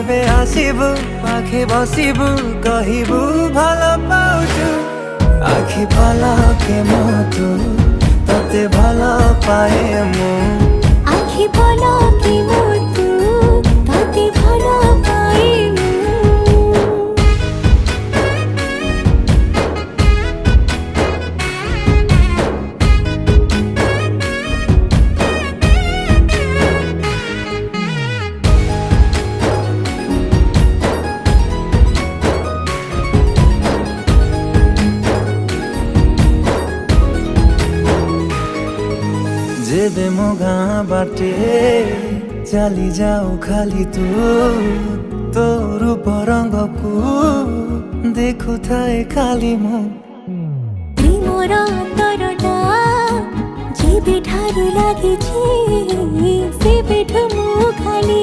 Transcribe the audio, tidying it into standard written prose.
যেবে আসিবু পাখে বসিবু কহিবু ভাল পাউছু আখি পলকে মতু ততে ভাল পায়ে মু আখি পলকে মতু ততে ভাল পায়ে মু जेबे मो गाँ बाटे चली जाऊ खाली तू तो रूप रंग को देखु थाए खाली मु प्रेमर अंतरटा जेबे ठारू लागिछि सेबेठु मु खाली